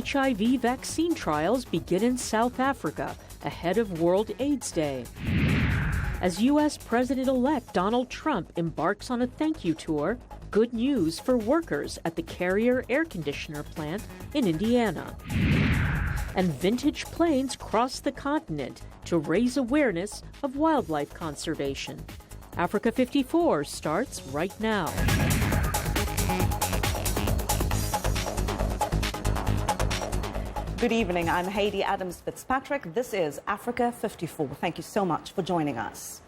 HIV vaccine trials begin in South Africa ahead of World AIDS Day. As U.S. President-elect Donald Trump embarks on a thank you tour, good news for workers at the Carrier air conditioner plant in Indiana. And vintage planes cross the continent to raise awareness of wildlife conservation. Africa 54 starts right now. Good evening, I'm Hayley Adams Fitzpatrick. This is Africa 54. Thank you so much for joining us.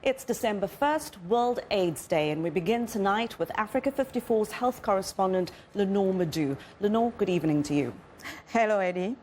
It's December 1st, World AIDS Day, and we begin tonight with Africa 54's health correspondent, Lenore Madu. Lenore, good evening to you. Hello, Eddie.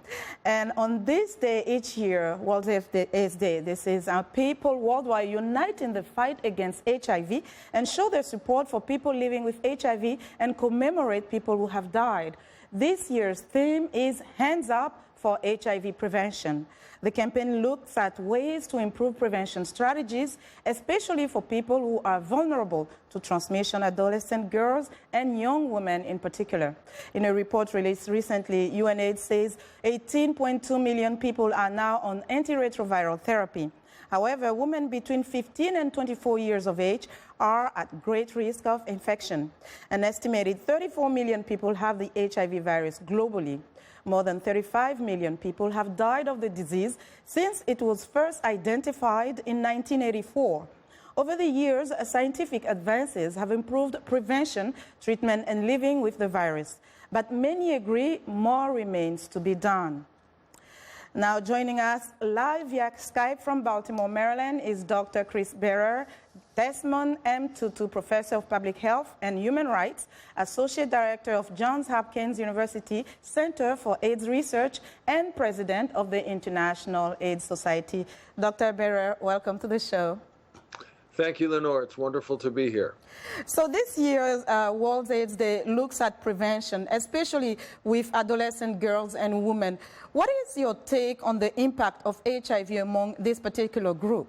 And on this day each year, World AIDS Day, this is our people worldwide unite in the fight against HIV and show their support for people living with HIV and commemorate people who have died. This year's theme is Hands Up for HIV Prevention. The campaign looks at ways to improve prevention strategies, especially for people who are vulnerable to transmission, adolescent girls and young women in particular. In a report released recently, UNAIDS says 18.2 million people are now on antiretroviral therapy. However, women between 15 and 24 years of age are at great risk of infection. An estimated 34 million people have the HIV virus globally. More than 35 million people have died of the disease since it was first identified in 1984. Over the years, scientific advances have improved prevention, treatment, and living with the virus. But many agree more remains to be done. Now joining us live via Skype from Baltimore, Maryland is Dr. Chris Berer, Desmond M. Tutu Professor of Public Health and Human Rights, Associate Director of Johns Hopkins University Center for AIDS Research, and President of the International AIDS Society. Dr. Berer, welcome to the show. Thank you, Lenore. It's wonderful to be here. So this year's World AIDS Day looks at prevention, especially with adolescent girls and women. What is your take on the impact of HIV among this particular group?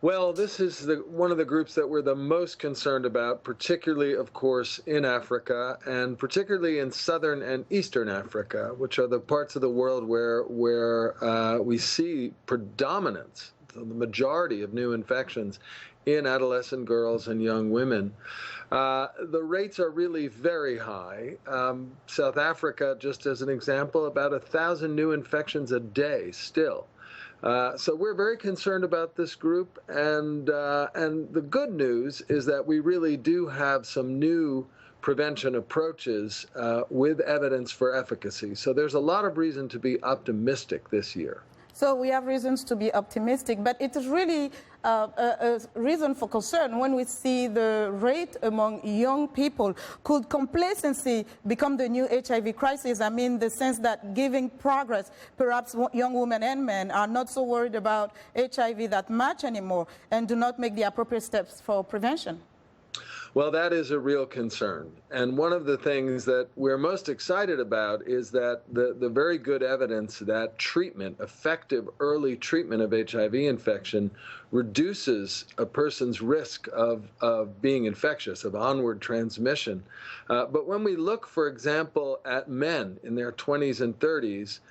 Well, this is one of the groups that we're the most concerned about, particularly, of course, in Africa, and particularly in southern and eastern Africa, which are the parts of the world where we see predominance, the majority of new infections in adolescent girls and young women. The rates are really very high. South Africa, just as an example, about 1,000 new infections a day still. So we're very concerned about this group, and the good news is that we really do have some new prevention approaches with evidence for efficacy. So there's a lot of reason to be optimistic this year. So we have reasons to be optimistic, but it is really a reason for concern when we see the rate among young people. Could complacency become the new HIV crisis? I mean, the sense that giving progress, perhaps young women and men are not so worried about HIV that much anymore and do not make the appropriate steps for prevention. Well, that is a real concern. And one of the things that we're most excited about is that the very good evidence that treatment, effective early treatment of HIV infection, reduces a person's risk of being infectious, of onward transmission. But when we look, for example, at men in their 20s and 30s,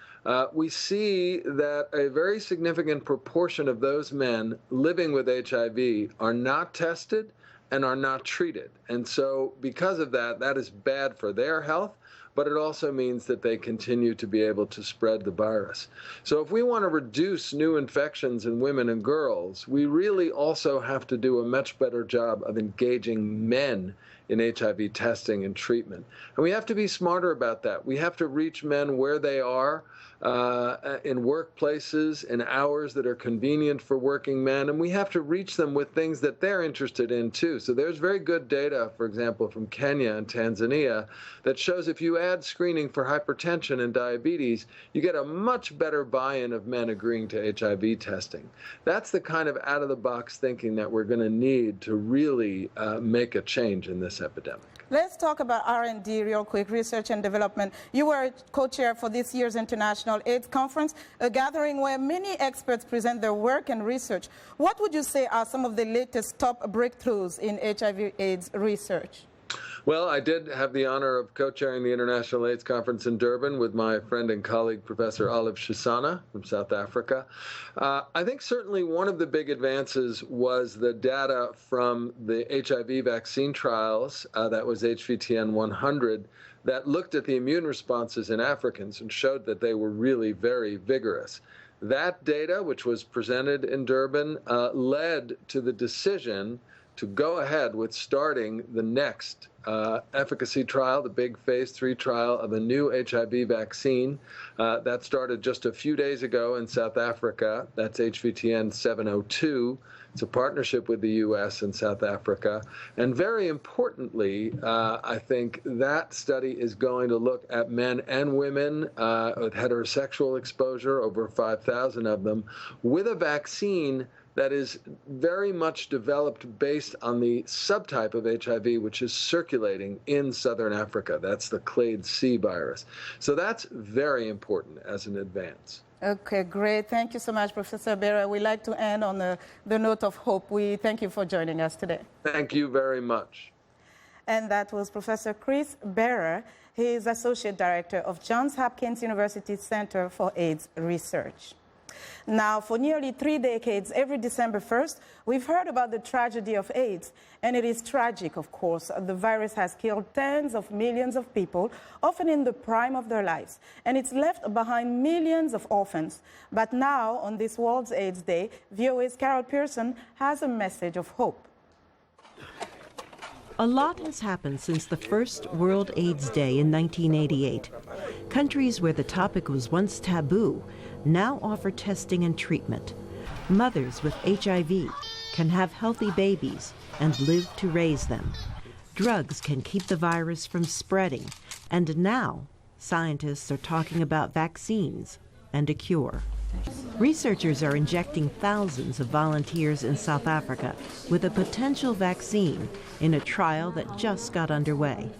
we see that a very significant proportion of those men living with HIV are not tested and are not treated. And so because of that, that is bad for their health, but it also means that they continue to be able to spread the virus. So if we want to reduce new infections in women and girls, we really also have to do a much better job of engaging men in HIV testing and treatment. And we have to be smarter about that. We have to reach men where they are, in workplaces, in hours that are convenient for working men, and we have to reach them with things that they're interested in too. So there's very good data, for example, from Kenya and Tanzania that shows if you add screening for hypertension and diabetes, you get a much better buy-in of men agreeing to HIV testing. That's the kind of out-of-the-box thinking that we're going to need to really make a change in this epidemic. Let's talk about R&D real quick, research and development. You were co-chair for this year's International AIDS Conference, a gathering where many experts present their work and research. What would you say are some of the latest top breakthroughs in HIV/AIDS research? Well, I did have the honor of co-chairing the International AIDS Conference in Durban with my friend and colleague, Professor Olive Shisana from South Africa. I think certainly one of the big advances was the data from the HIV vaccine trials, that was HVTN 100, that looked at the immune responses in Africans and showed that they were really very vigorous. That data, which was presented in Durban, led to the decision to go ahead with starting the next efficacy trial, the big phase 3 trial of a new HIV vaccine. That started just a few days ago in South Africa. That's HVTN 702. It's a partnership with the U.S. and South Africa. And very importantly, I think that study is going to look at men and women with heterosexual exposure, over 5,000 of them, with a vaccine that is very much developed based on the subtype of HIV which is circulating in southern Africa. That's the clade C virus. So that's very important as an advance. Okay, great. Thank you so much, Professor Berra. We'd like to end on the note of hope. We thank you for joining us today. Thank you very much. And that was Professor Chris Berra. He is Associate Director of Johns Hopkins University Center for AIDS Research. Now, for nearly 3 decades, every December 1st, we've heard about the tragedy of AIDS. And it is tragic, of course. The virus has killed tens of millions of people, often in the prime of their lives. And it's left behind millions of orphans. But now, on this World AIDS Day, VOA's Carol Pearson has a message of hope. A lot has happened since the first World AIDS Day in 1988. Countries where the topic was once taboo now offer testing and treatment. Mothers with HIV can have healthy babies and live to raise them. Drugs can keep the virus from spreading, and now scientists are talking about vaccines and a cure. Researchers are injecting thousands of volunteers in South Africa with a potential vaccine in a trial that just got underway.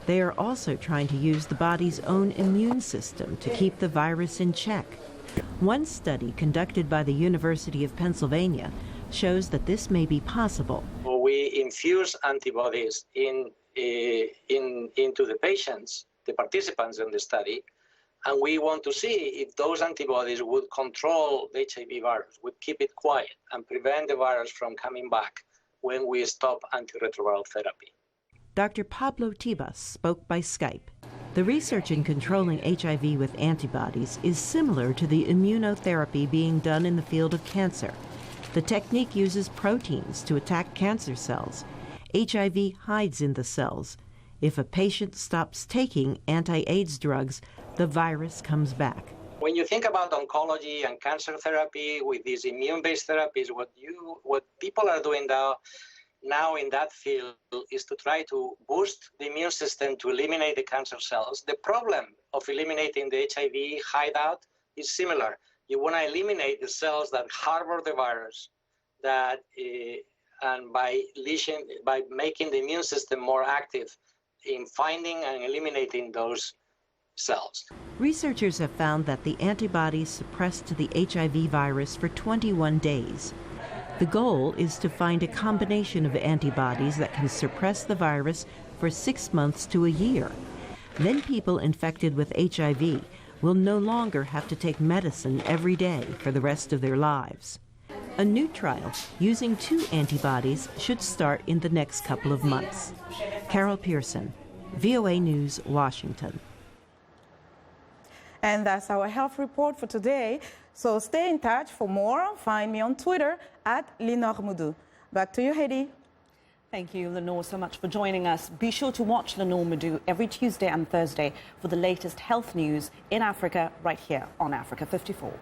They are also trying to use the body's own immune system to keep the virus in check. One study conducted by the University of Pennsylvania shows that this may be possible. We infuse antibodies into the patients, the participants in the study, and we want to see if those antibodies would control the HIV virus, would keep it quiet and prevent the virus from coming back when we stop antiretroviral therapy. Dr. Pablo Tibas spoke by Skype. The research in controlling HIV with antibodies is similar to the immunotherapy being done in the field of cancer. The technique uses proteins to attack cancer cells. HIV hides in the cells. If a patient stops taking anti-AIDS drugs, the virus comes back. When you think about oncology and cancer therapy with these immune-based therapies, what people are doing now in that field is to try to boost the immune system to eliminate the cancer cells. The problem of eliminating the HIV hideout is similar. You want to eliminate the cells that harbor the virus, and by making the immune system more active in finding and eliminating those cells. Researchers have found that the antibodies suppressed the HIV virus for 21 days. The goal is to find a combination of antibodies that can suppress the virus for 6 months to a year. Then people infected with HIV will no longer have to take medicine every day for the rest of their lives. A new trial using 2 antibodies should start in the next couple of months. Carol Pearson, VOA News, Washington. And that's our health report for today. So stay in touch for more. Find me on Twitter @LenorMoudou. Back to you, Heidi. Thank you, Lenore, so much for joining us. Be sure to watch Lenore Moudou every Tuesday and Thursday for the latest health news in Africa, right here on Africa 54.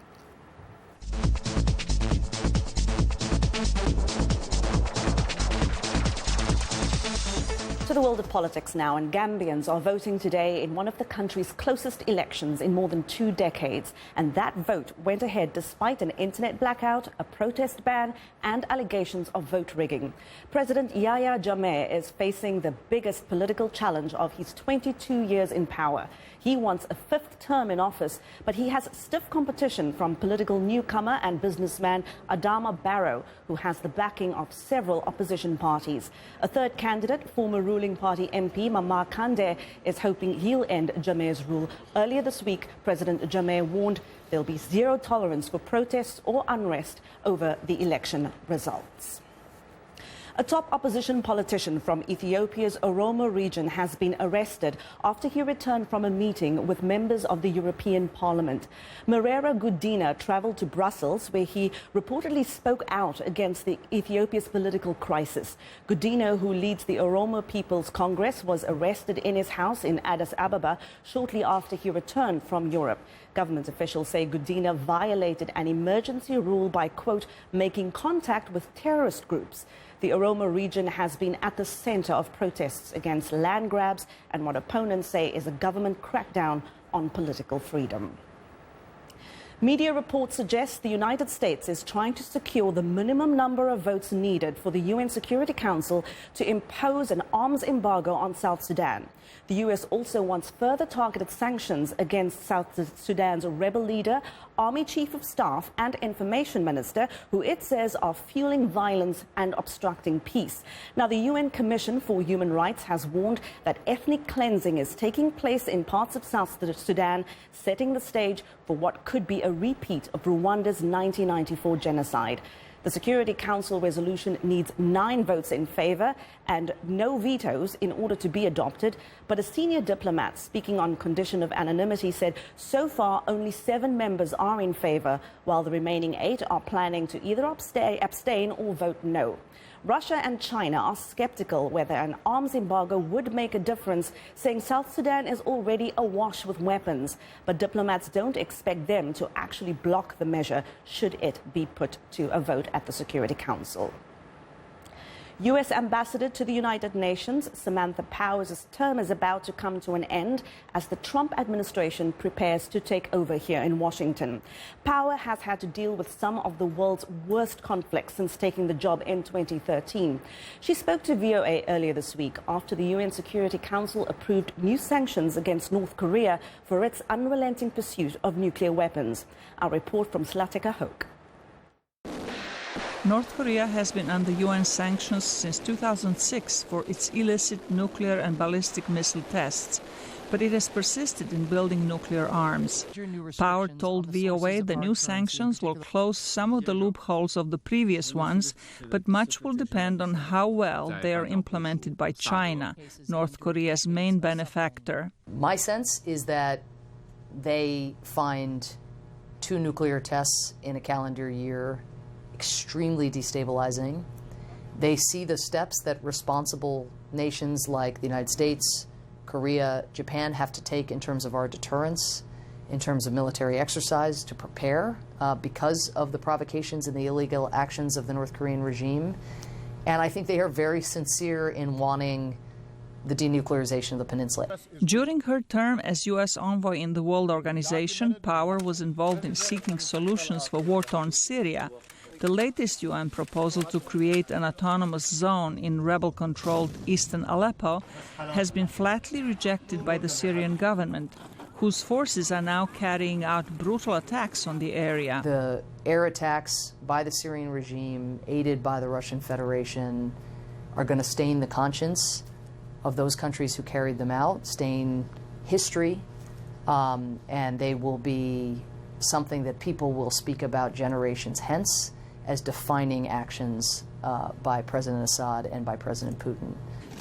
To the world of politics now, and Gambians are voting today in one of the country's closest elections in more than 2 decades. And that vote went ahead despite an internet blackout, a protest ban, and allegations of vote rigging. President Yahya Jammeh is facing the biggest political challenge of his 22 years in power. He wants a 5th term in office, but he has stiff competition from political newcomer and businessman Adama Barrow, who has the backing of several opposition parties. A third candidate, former ruling party MP Mama Kandeh, is hoping he'll end Jammeh's rule. Earlier this week, President Jammeh warned there'll be zero tolerance for protests or unrest over the election results. A top opposition politician from Ethiopia's Oromo region has been arrested after he returned from a meeting with members of the European Parliament. Merera Gudina travelled to Brussels, where he reportedly spoke out against Ethiopia's political crisis. Gudina, who leads the Oromo People's Congress, was arrested in his house in Addis Ababa shortly after he returned from Europe. Government officials say Gudina violated an emergency rule by, quote, making contact with terrorist groups. The Oromo region has been at the center of protests against land grabs and what opponents say is a government crackdown on political freedom. Media reports suggest the United States is trying to secure the minimum number of votes needed for the UN Security Council to impose an arms embargo on South Sudan. The US also wants further targeted sanctions against South Sudan's rebel leader, Army Chief of Staff and Information Minister, who it says are fueling violence and obstructing peace. Now, the UN Commission for Human Rights has warned that ethnic cleansing is taking place in parts of South Sudan, setting the stage for what could be a repeat of Rwanda's 1994 genocide. The Security Council resolution needs 9 votes in favor and no vetoes in order to be adopted. But a senior diplomat speaking on condition of anonymity said so far only 7 members are in favor, while the remaining 8 are planning to either abstain or vote no. Russia and China are skeptical whether an arms embargo would make a difference, saying South Sudan is already awash with weapons. But diplomats don't expect them to actually block the measure should it be put to a vote at the Security Council. U.S. Ambassador to the United Nations, Samantha Power's term is about to come to an end as the Trump administration prepares to take over here in Washington. Power has had to deal with some of the world's worst conflicts since taking the job in 2013. She spoke to VOA earlier this week after the UN Security Council approved new sanctions against North Korea for its unrelenting pursuit of nuclear weapons. Our report from Zlatica Hoke. North Korea has been under UN sanctions since 2006 for its illicit nuclear and ballistic missile tests, but it has persisted in building nuclear arms. Power told VOA the new sanctions will close some of the loopholes of the previous ones, but much will depend on how well they are implemented by China, North Korea's main benefactor. My sense is that they find 2 nuclear tests in a calendar year extremely destabilizing. They see the steps that responsible nations like the United States, Korea, Japan have to take in terms of our deterrence, in terms of military exercise to prepare because of the provocations and the illegal actions of the North Korean regime. And I think they are very sincere in wanting the denuclearization of the peninsula. During her term as U.S. envoy in the World Organization, Power was involved in seeking solutions for war-torn Syria. The latest UN proposal to create an autonomous zone in rebel-controlled eastern Aleppo has been flatly rejected by the Syrian government, whose forces are now carrying out brutal attacks on the area. The air attacks by the Syrian regime, aided by the Russian Federation, are going to stain the conscience of those countries who carried them out, stain history, and they will be something that people will speak about generations hence as defining actions by President Assad and by President Putin.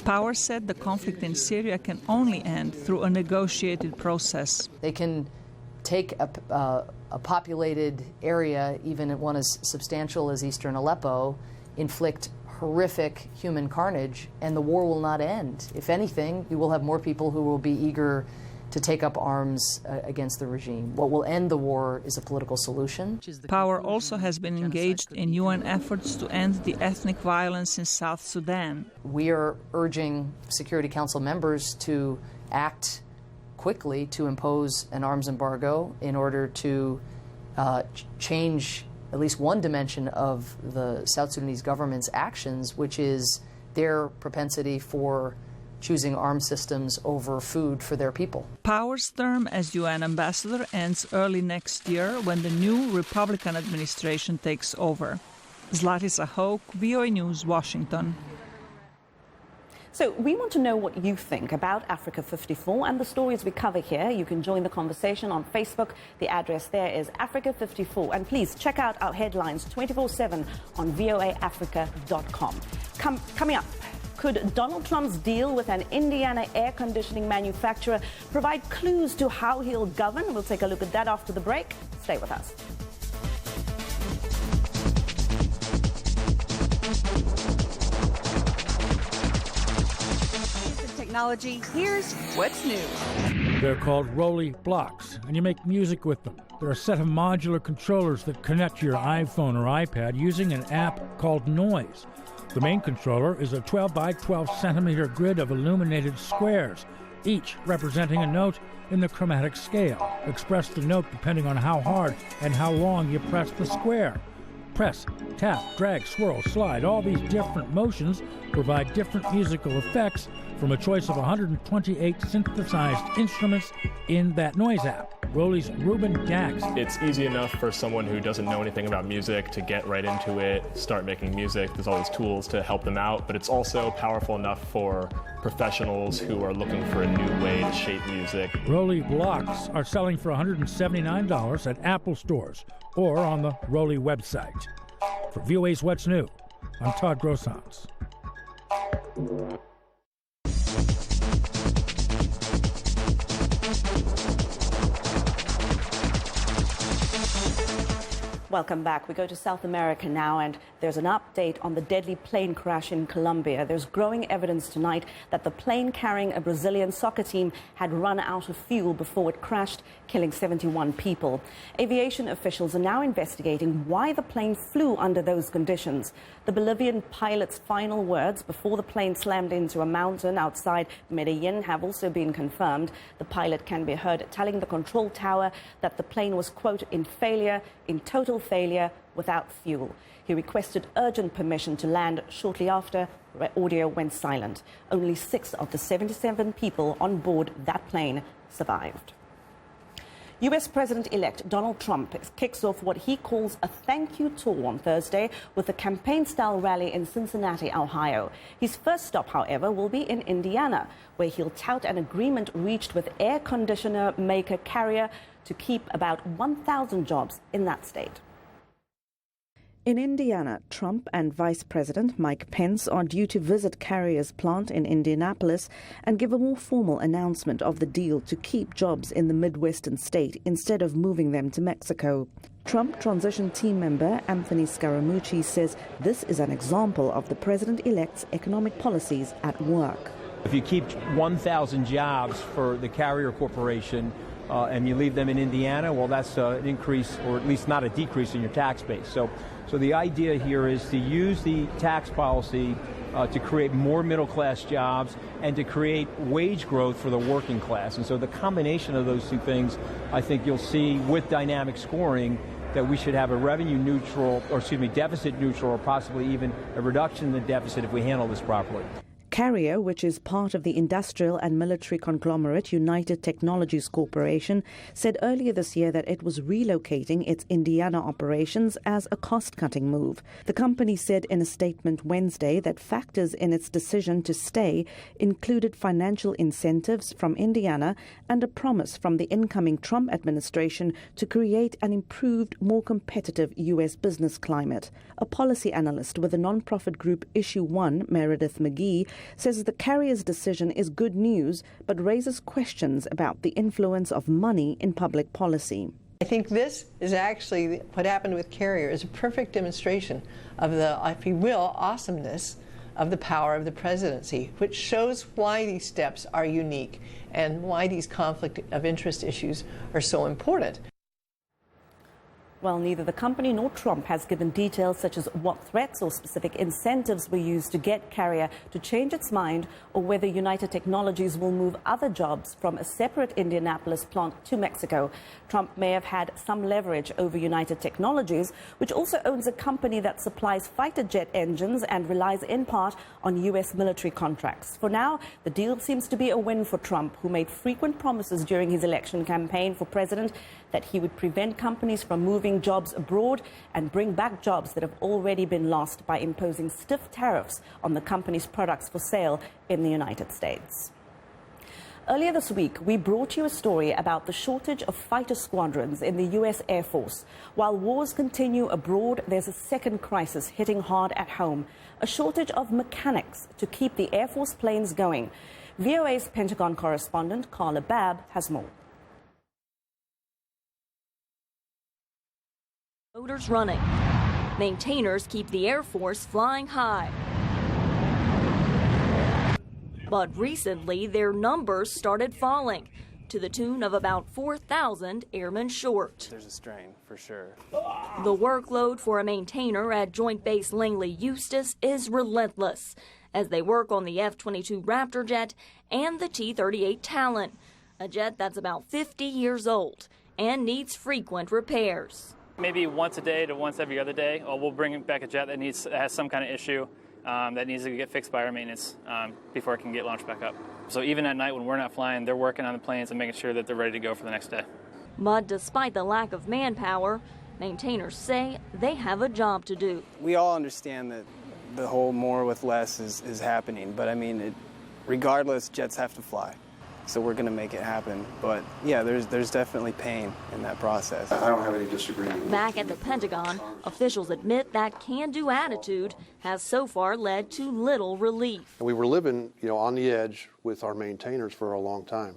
Power said the conflict in Syria can only end through a negotiated process. They can take a populated area, even one as substantial as eastern Aleppo, inflict horrific human carnage, and the war will not end. If anything, you will have more people who will be eager to take up arms against the regime. What will end the war is a political solution. Power also has been engaged in UN efforts to end the ethnic violence in South Sudan. We are urging Security Council members to act quickly to impose an arms embargo in order to change at least one dimension of the South Sudanese government's actions, which is their propensity for choosing arms systems over food for their people. Power's term as UN ambassador ends early next year when the new Republican administration takes over. Zlatisa Hoke, VOA News, Washington. So we want to know what you think about Africa 54 and the stories we cover here. You can join the conversation on Facebook. The address there is Africa 54. And please check out our headlines 24/7 on voaafrica.com. Coming up, could Donald Trump's deal with an Indiana air conditioning manufacturer provide clues to how he'll govern? We'll take a look at that after the break. Stay with us. Technology, here's what's new. They're called Roly blocks, and you make music with them. They're a set of modular controllers that connect to your iPhone or iPad using an app called Noise. The main controller is a 12 by 12 centimeter grid of illuminated squares, each representing a note in the chromatic scale. Express the note depending on how hard and how long you press the square. Press, tap, drag, swirl, slide. All these different motions provide different musical effects from a choice of 128 synthesized instruments in that Noise app. Roly's Ruben Dax. It's easy enough for someone who doesn't know anything about music to get right into it, start making music. There's all these tools to help them out, but it's also powerful enough for professionals who are looking for a new way to shape music. Roly blocks are selling for $179 at Apple stores or on the Roly website. For VOA's What's New, I'm Todd Grossans. Welcome back. We go to South America now, and there's an update on the deadly plane crash in Colombia. There's growing evidence tonight that the plane carrying a Brazilian soccer team had run out of fuel before it crashed, killing 71 people. Aviation officials are now investigating why the plane flew under those conditions. The Bolivian pilot's final words before the plane slammed into a mountain outside Medellin have also been confirmed. The pilot can be heard telling the control tower that the plane was, quote, in total failure without fuel. He requested urgent permission to land shortly after. Audio went silent. Only 6 of the 77 people on board that plane survived. U.S. President-elect Donald Trump kicks off what he calls a thank you tour on Thursday with a campaign-style rally in Cincinnati, Ohio. His first stop, however, will be in Indiana, where he'll tout an agreement reached with air conditioner maker Carrier to keep about 1,000 jobs in that state. In Indiana, Trump and Vice President Mike Pence are due to visit Carrier's plant in Indianapolis and give a more formal announcement of the deal to keep jobs in the Midwestern state instead of moving them to Mexico. Trump transition team member Anthony Scaramucci says this is an example of the president-elect's economic policies at work. If you keep 1,000 jobs for the Carrier Corporation and you leave them in Indiana, well, that's an increase, or at least not a decrease in your tax base. So the idea here is to use the tax policy to create more middle-class jobs and to create wage growth for the working class. And so the combination of those two things, I think you'll see with dynamic scoring that we should have a revenue neutral, deficit neutral, or possibly even a reduction in the deficit if we handle this properly. Carrier, which is part of the industrial and military conglomerate United Technologies Corporation, said earlier this year that it was relocating its Indiana operations as a cost-cutting move. The company said in a statement Wednesday that factors in its decision to stay included financial incentives from Indiana and a promise from the incoming Trump administration to create an improved, more competitive U.S. business climate. A policy analyst with the nonprofit group Issue One, Meredith McGee, says the Carrier's decision is good news, but raises questions about the influence of money in public policy. I think this is actually what happened with Carrier is a perfect demonstration of the, if you will, awesomeness of the power of the presidency, which shows why these steps are unique and why these conflict of interest issues are so important. Well, neither the company nor Trump has given details such as what threats or specific incentives were used to get Carrier to change its mind, or whether United Technologies will move other jobs from a separate Indianapolis plant to Mexico. Trump may have had some leverage over United Technologies, which also owns a company that supplies fighter jet engines and relies in part on U.S. military contracts. For now, the deal seems to be a win for Trump, who made frequent promises during his election campaign for president that he would prevent companies from moving jobs abroad and bring back jobs that have already been lost by imposing stiff tariffs on the company's products for sale in the United States. Earlier this week, we brought you a story about the shortage of fighter squadrons in the U.S. Air Force. While wars continue abroad, there's a second crisis hitting hard at home, a shortage of mechanics to keep the Air Force planes going. VOA's Pentagon correspondent Carla Babb has more. Motors running. Maintainers keep the Air Force flying high. But recently, their numbers started falling to the tune of about 4,000 airmen short. There's a strain, for sure. The workload for a maintainer at Joint Base Langley Eustis is relentless as they work on the F-22 Raptor jet and the T-38 Talon, a jet that's about 50 years old and needs frequent repairs. Maybe once a day to once every other day, we'll bring back a jet that has some kind of issue that needs to get fixed by our maintenance before it can get launched back up. So even at night when we're not flying, they're working on the planes and making sure that they're ready to go for the next day. But despite the lack of manpower, maintainers say they have a job to do. We all understand that the whole more with less is happening, but I mean, regardless, jets have to fly. So we're going to make it happen. But yeah, there's definitely pain in that process. I don't have any disagreement. Back at the Pentagon, officials admit that can-do attitude has so far led to little relief. We were living, on the edge with our maintainers for a long time.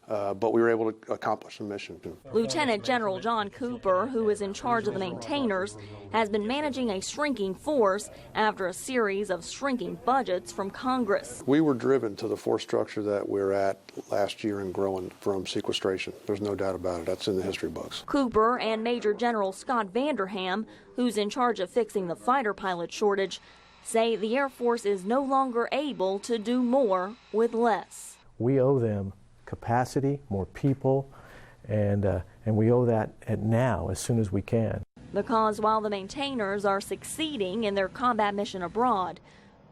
But we were able to accomplish the mission. Lieutenant General John Cooper, who is in charge of the maintainers, has been managing a shrinking force after a series of shrinking budgets from Congress. We were driven to the force structure that we're at last year and growing from sequestration. There's no doubt about it. That's in the history books. Cooper and Major General Scott Vanderham, who's in charge of fixing the fighter pilot shortage, say the Air Force is no longer able to do more with less. We owe them capacity, more people, and we owe that now as soon as we can. Because while the maintainers are succeeding in their combat mission abroad,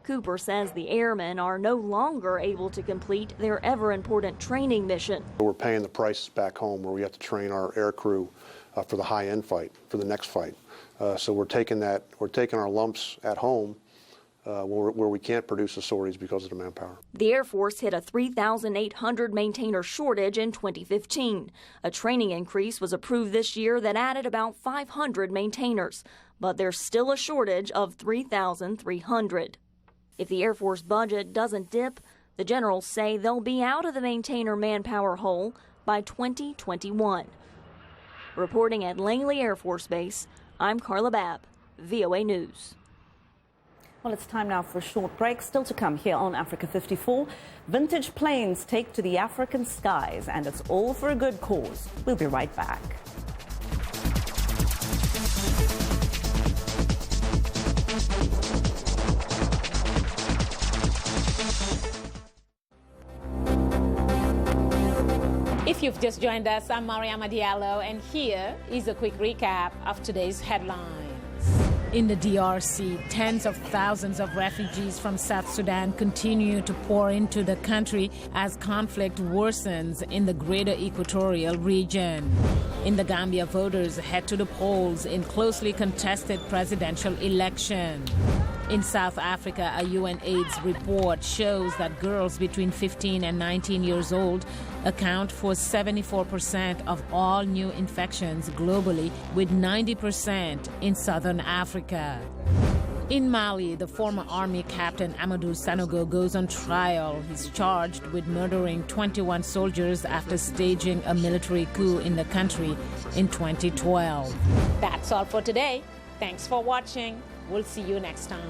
Cooper says the airmen are no longer able to complete their ever-important training mission. We're paying the price back home where we have to train our air crew for the high-end fight, for the next fight. So we're taking our lumps at home where we can't produce the sorties because of the manpower. The Air Force hit a 3,800 maintainer shortage in 2015. A training increase was approved this year that added about 500 maintainers, but there's still a shortage of 3,300. If the Air Force budget doesn't dip, the generals say they'll be out of the maintainer manpower hole by 2021. Reporting at Langley Air Force Base, I'm Carla Babb, VOA News. Well, it's time now for a short break. Still to come here on Africa 54. Vintage planes take to the African skies, and it's all for a good cause. We'll be right back. If you've just joined us, I'm Mariama Diallo, and here is a quick recap of today's headlines. In the DRC, tens of thousands of refugees from South Sudan continue to pour into the country as conflict worsens in the greater equatorial region. In the Gambia, voters head to the polls in closely contested presidential election. In South Africa, a UNAIDS report shows that girls between 15 and 19 years old account for 74% of all new infections globally, with 90% in southern Africa. In Mali, the former army captain Amadou Sanogo goes on trial. He's charged with murdering 21 soldiers after staging a military coup in the country in 2012. That's all for today. Thanks for watching. We'll see you next time.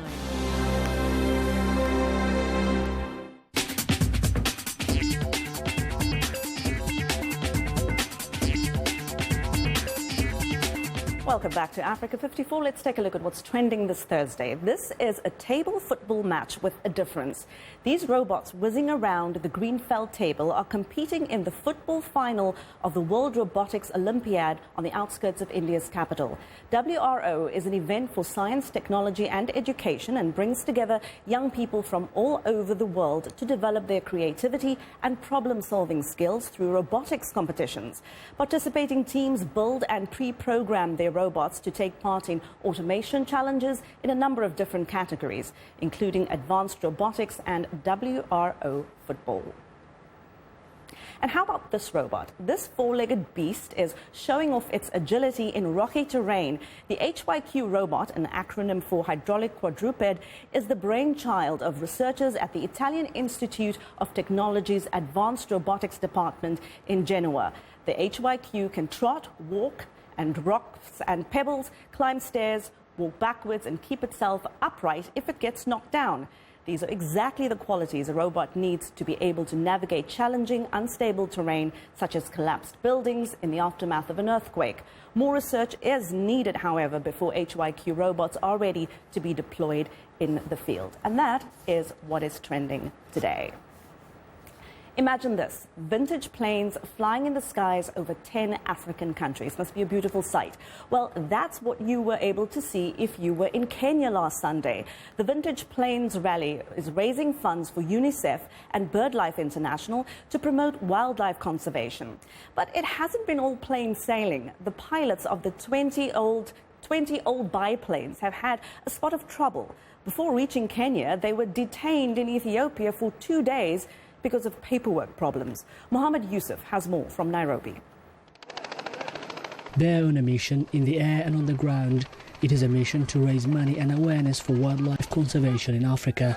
Welcome back to Africa 54. Let's take a look at what's trending this Thursday. This is a table football match with a difference. These robots whizzing around the Greenfeld table are competing in the football final of the World Robotics Olympiad on the outskirts of India's capital. WRO is an event for science, technology and education and brings together young people from all over the world to develop their creativity and problem-solving skills through robotics competitions. Participating teams build and pre-program their robots to take part in automation challenges in a number of different categories, including advanced robotics and WRO football. And how about this robot? This four-legged beast is showing off its agility in rocky terrain. The HYQ robot, an acronym for hydraulic quadruped, is the brainchild of researchers at the Italian Institute of Technology's Advanced Robotics Department in Genoa. The HYQ can trot, walk, and rocks and pebbles, climb stairs, walk backwards and keep itself upright if it gets knocked down. These are exactly the qualities a robot needs to be able to navigate challenging, unstable terrain, such as collapsed buildings in the aftermath of an earthquake. More research is needed, however, before HYQ robots are ready to be deployed in the field. And that is what is trending today. Imagine this, vintage planes flying in the skies over 10 African countries. Must be a beautiful sight. Well, that's what you were able to see if you were in Kenya last Sunday. The Vintage Planes Rally is raising funds for UNICEF and BirdLife International to promote wildlife conservation. But it hasn't been all plain sailing. The pilots of the 20 old biplanes have had a spot of trouble. Before reaching Kenya, they were detained in Ethiopia for 2 days because of paperwork problems. Mohammed Yusuf has more from Nairobi. They're on a mission in the air and on the ground. It is a mission to raise money and awareness for wildlife conservation in Africa.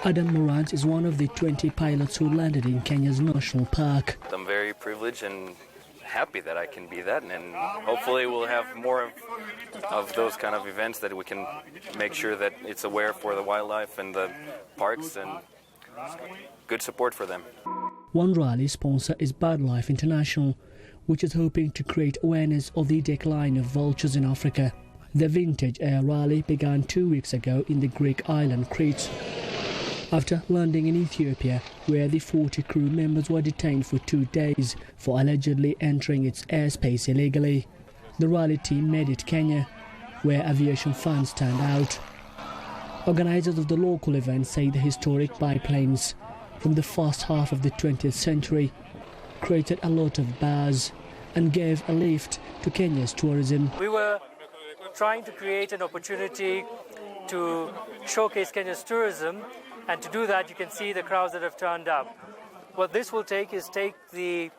Adam Morant is one of the 20 pilots who landed in Kenya's national park. I'm very privileged and happy that I can be that, and hopefully we'll have more of those kind of events that we can make sure that it's aware for the wildlife and the parks and good support for them. One rally sponsor is BirdLife International, which is hoping to create awareness of the decline of vultures in Africa. The Vintage Air Rally began 2 weeks ago in the Greek island Crete, after landing in Ethiopia, where the 40 crew members were detained for 2 days for allegedly entering its airspace illegally. The rally team made it Kenya, where aviation fans stand out. Organizers of the local event say the historic biplanes from the first half of the 20th century created a lot of buzz and gave a lift to Kenya's tourism. We were trying to create an opportunity to showcase Kenya's tourism, and to do that you can see the crowds that have turned up. What this will take is take the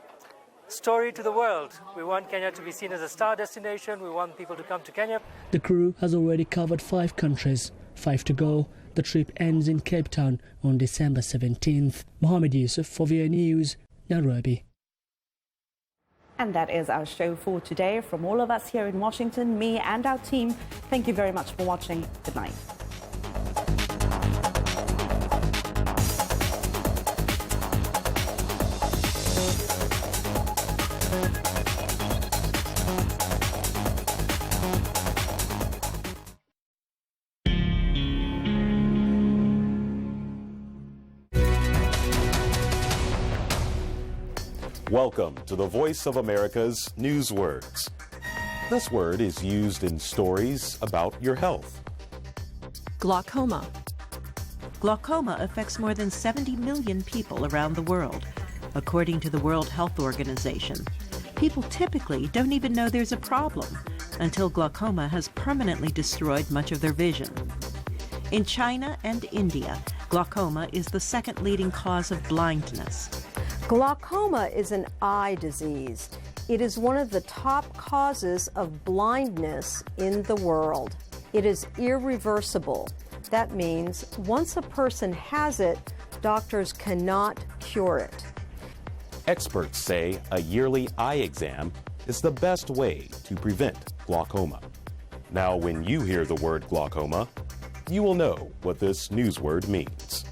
story to the world. We want Kenya to be seen as a star destination. We want people to come to Kenya. The crew has already covered 5 countries, 5 to go. The trip ends in Cape Town on December 17th. Mohammed Yusuf for VOA News, Nairobi. And that is our show for today. From all of us here in Washington, me and our team, thank you very much for watching. Good night. Welcome to the Voice of America's News Words. This word is used in stories about your health. Glaucoma. Glaucoma affects more than 70 million people around the world, according to the World Health Organization. People typically don't even know there's a problem until glaucoma has permanently destroyed much of their vision. In China and India, glaucoma is the second leading cause of blindness. Glaucoma is an eye disease. It is one of the top causes of blindness in the world. It is irreversible. That means once a person has it, doctors cannot cure it. Experts say a yearly eye exam is the best way to prevent glaucoma. Now, when you hear the word glaucoma, you will know what this news word means.